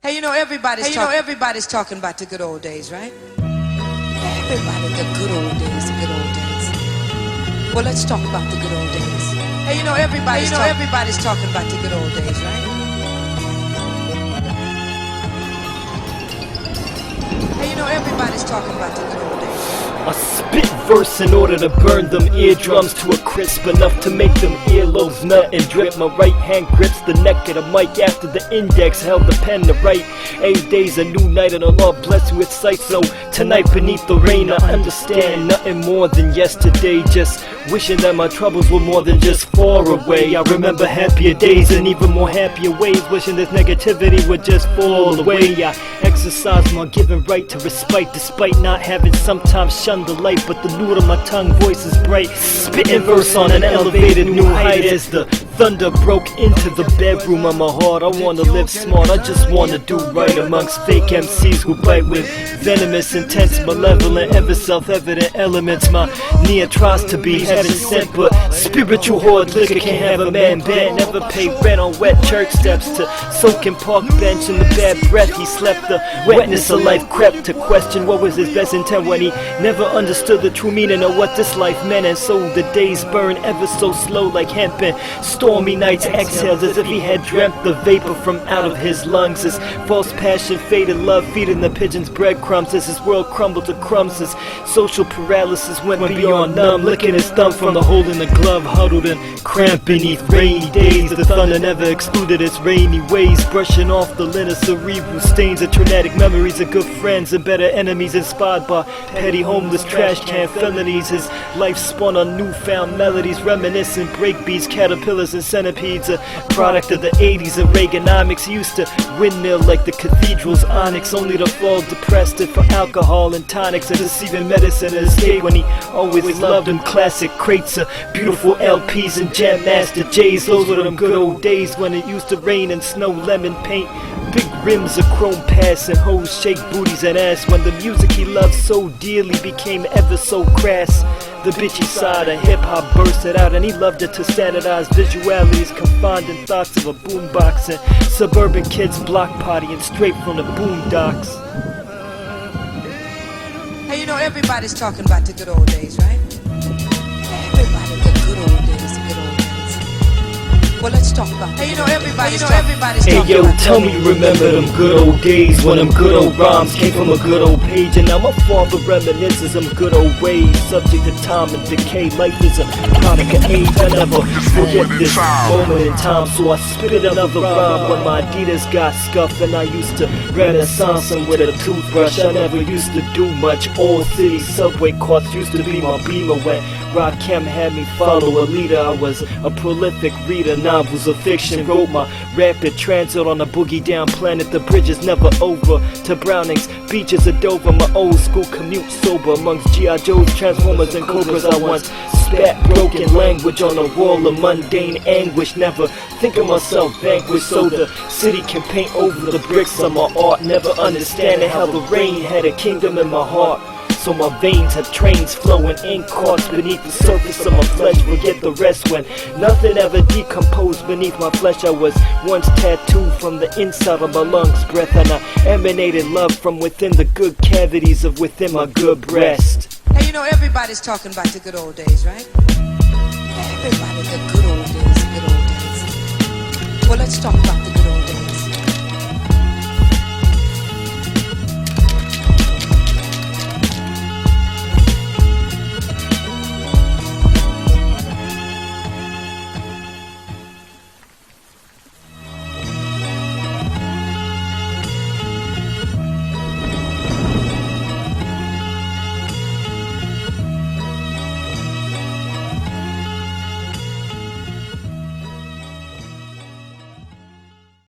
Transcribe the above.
Hey, everybody's talking about the good old days, right? Everybody, the good old days, the good old days. Well, let's talk about the good old days. Hey, everybody's talking about the good old days, right? Hey, everybody's talking about the good old days. I spit verse in order to burn them eardrums to a crisp enough to make them earlobes melt and drip. My right hand grips the neck of the mic after the index held the pen to write. Every day's a new night and the Lord bless me with sight. So tonight beneath the rain I understand nothing more than yesterday. Just wishing that my troubles were more than just far away. I remember happier days and even more happier ways, wishing this negativity would just fall away. I exercise my given right to respite, despite not having sometimes shunned the light. But the note of my tongue voice is bright, spitting verse on an elevated new height. As the thunder broke into the bedroom of my heart, I wanna live smart, I just wanna do right amongst fake MCs who bite with venomous, intense, malevolent, ever self-evident elements. My near tries to be heaven sent, but spiritual hoard liquor can't have a man bent. Never pay rent on wet church steps, to soaking park bench in the bad breath he slept. The wetness of life crept to question what was his best intent when he never understood the true meaning of what this life meant. And so the days burn ever so slow like hemp, and stormy nights exhaled as if he had dreamt the vapor from out of his lungs. His false passion, faded love, feeding the pigeons breadcrumbs as his world crumbled to crumbs. His social paralysis went beyond numb, licking his thumb from the hole in the glove, huddled and cramped beneath rainy days. The thunder never excluded its rainy ways, brushing off the linen cerebral stains of traumatic memories of good friends and better enemies, inspired by petty homeless trash can felonies. His life spun on newfound melodies, reminiscent breakbeats, caterpillars and centipedes, a product of the 80s and Reaganomics. He used to windmill like the cathedral's onyx, only to fall depressed for alcohol and tonics, and deceiving medicine and escape when he always loved them classic crates of beautiful LPs and Jam Master J's. Those were them good old days when it used to rain and snow, lemon paint, big rims of chrome pass, and hoes shake booties and ass. When the music he loved so dearly became ever so crass, the bitchy side of hip-hop bursted out, and he loved it to standardize visualities confined in thoughts of a boombox and suburban kids block partying straight from the boondocks. Hey, everybody's talking about the good old days, right? Everybody, the good old days, the good old days. Well, let's talk about. Hey, everybody's Hey talking yo, about. tell me you remember them good old days when them good old rhymes came from a good old page. And now my father reminisces them good old ways, subject to time and decay. Life is a product of age, I never forget this moment in time. So I spit another rhyme when my Adidas got scuffed, and I used to renaissance them with a toothbrush. I never used to do much. All city subway carts used to be my beamer when Rocko had me follow a leader. I was a prolific reader, novels of fiction, wrote my rapid transit on a boogie down planet. The bridge is never over to Browning's beaches of Dover. My old school commute sober amongst G.I. Joes, Transformers and Cobras. I once spat broken language on a wall of mundane anguish, never think of myself vanquished so the city can paint over the bricks of my art, never understanding how the rain had a kingdom in my heart. So my veins have trains flowing, ink carts beneath the surface of my flesh. Forget the rest when nothing ever decomposed beneath my flesh. I was once tattooed from the inside of my lungs breath, and I emanated love from within the good cavities of within my good breast. Hey, everybody's talking about the good old days, right? Everybody, the good old days, the good old days. Well, let's talk about the